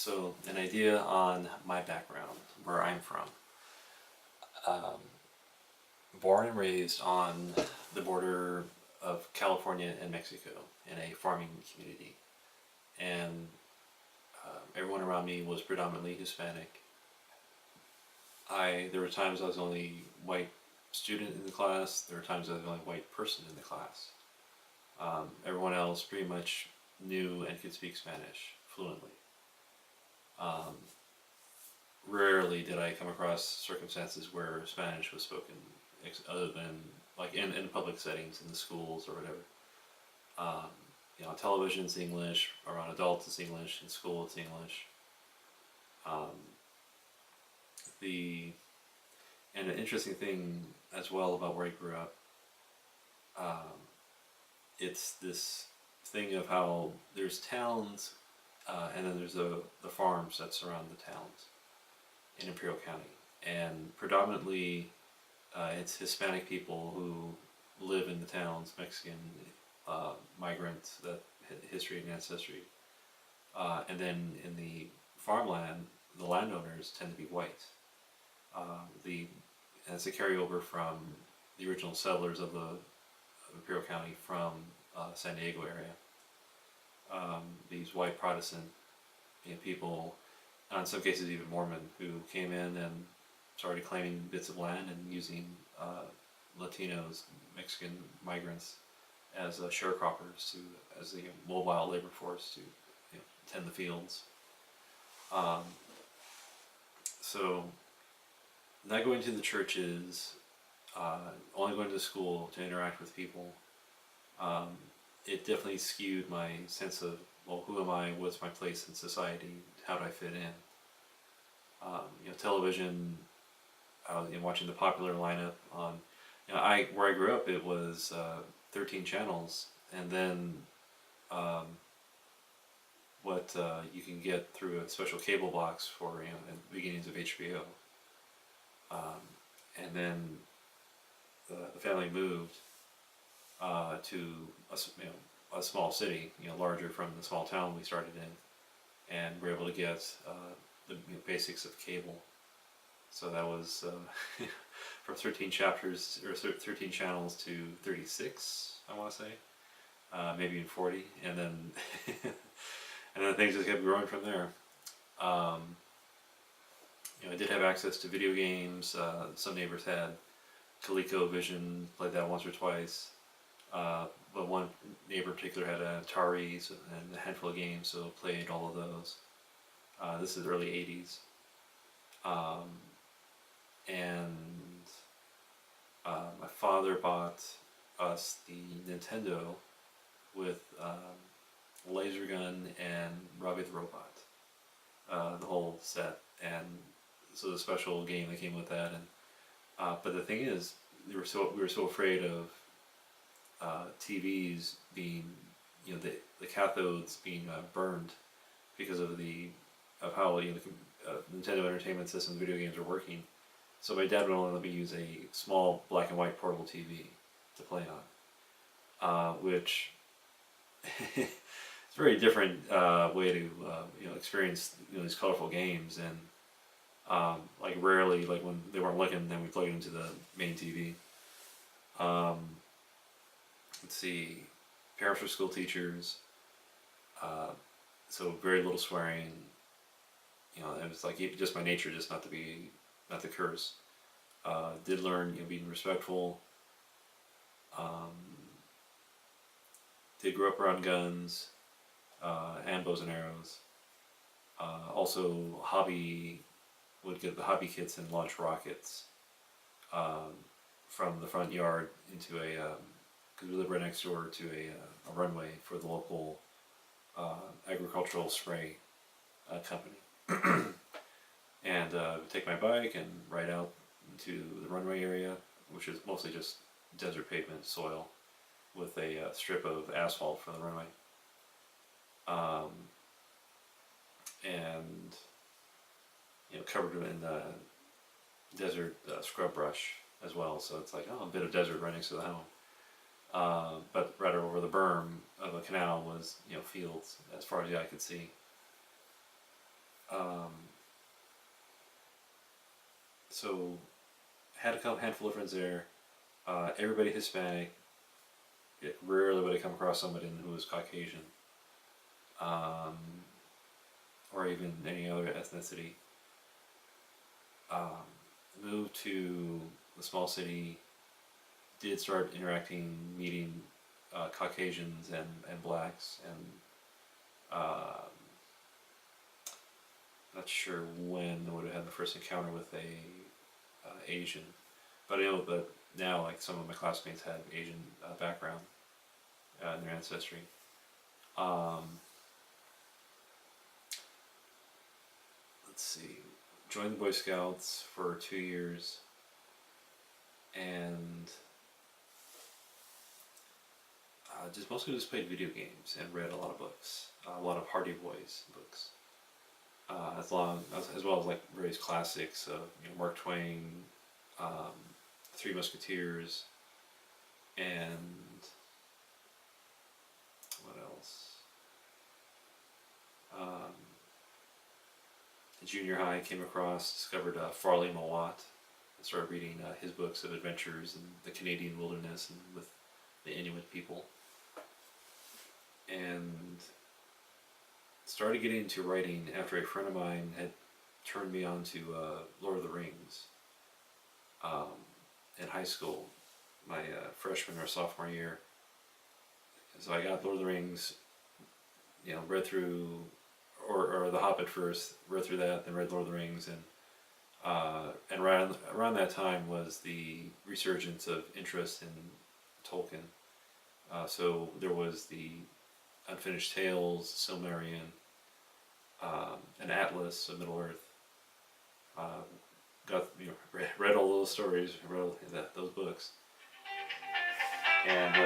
So, an idea on my background, where I'm from. Um, Born and raised on the border of California and Mexico in a farming community. And everyone around me was predominantly Hispanic. There were times I was the only white student in the class, there were times I was the only white person in the class. Everyone else pretty much knew and could speak Spanish fluently. Um, Rarely did I come across circumstances where Spanish was spoken, other than like in public settings, in the schools or whatever. Um, on television it's English, around adults it's English, in school it's English. Um, the and an interesting thing as well about where I grew up, um, it's this thing of how there's towns, and then there's the farms that surround the towns in Imperial County, and predominantly it's Hispanic people who live in the towns, Mexican migrants, that history and ancestry, and then in the farmland, the landowners tend to be white. The and it's a carryover from the original settlers of Imperial County from San Diego area. These white Protestant people, in some cases even Mormon, who came in and started claiming bits of land and using Latinos, Mexican migrants, as sharecroppers, as the mobile labor force to tend the fields. So not going to the churches, only going to school to interact with people, it definitely skewed my sense of, well, who am I? What's my place in society? How do I fit in? Television. Watching the popular lineup on, where I grew up, it was 13 channels, and then what you can get through a special cable box for the beginnings of HBO. And then the family moved to a small city, larger from the small town we started in, and we're able to get the basics of cable. So that was from 13 chapters or 13 channels to 36, I want to say, maybe even 40, and then and then things just kept growing from there. I did have access to video games. Some neighbors had Caleco Vision, played that once or twice. But one neighbor in particular had an Atari and a handful of games, so played all of those. This is early 80s. And my father bought us the Nintendo with laser gun and Robbie the Robot, the whole set, and so the special game that came with that. And but the thing is, we were so afraid of TVs being, the cathodes being burned because of how the Nintendo Entertainment System video games are working. So my dad would only let me use a small black and white portable TV to play on, which it's a very different way to experience these colorful games. And rarely, like when they weren't looking, then we plugged it into the main TV. Let's see, parents were school teachers, so very little swearing. It was like just my nature, just not to curse. Did learn being respectful. Did grow up around guns and bows and arrows. Also, would get the hobby kits and launch rockets from the front yard into because we live right next door to a runway for the local agricultural spray company. And take my bike and ride out into the runway area, which is mostly just desert pavement soil with a strip of asphalt for the runway. And covered in desert scrub brush as well, so it's like, a bit of desert right next to the home. But right over the berm of a canal was fields as far as the eye could see. Um, so had a couple handful of friends there. Everybody Hispanic. Rarely would I come across somebody who was Caucasian, um, or even any other ethnicity. Um, moved to the small city. Did start interacting, meeting Caucasians and blacks, and not sure when I would have had the first encounter with a Asian, but I know that now like some of my classmates had Asian background in their ancestry. Um, let's see, joined the Boy Scouts for 2 years, and just mostly just played video games and read a lot of books, a lot of Hardy Boys books, as well as like various classics of Mark Twain, um, Three Musketeers, and what else? Um, in junior high, discovered Farley Mowat, and started reading his books of adventures in the Canadian wilderness and with the Inuit people, and started getting into writing after a friend of mine had turned me on to Lord of the Rings in high school, my freshman or sophomore year. So I got Lord of the Rings, read through, or The Hobbit first, read through that, then read Lord of the Rings, and around that time was the resurgence of interest in Tolkien. So there was the Unfinished Tales, Silmarillion, an Atlas of Middle Earth. Read all those stories, read those books, and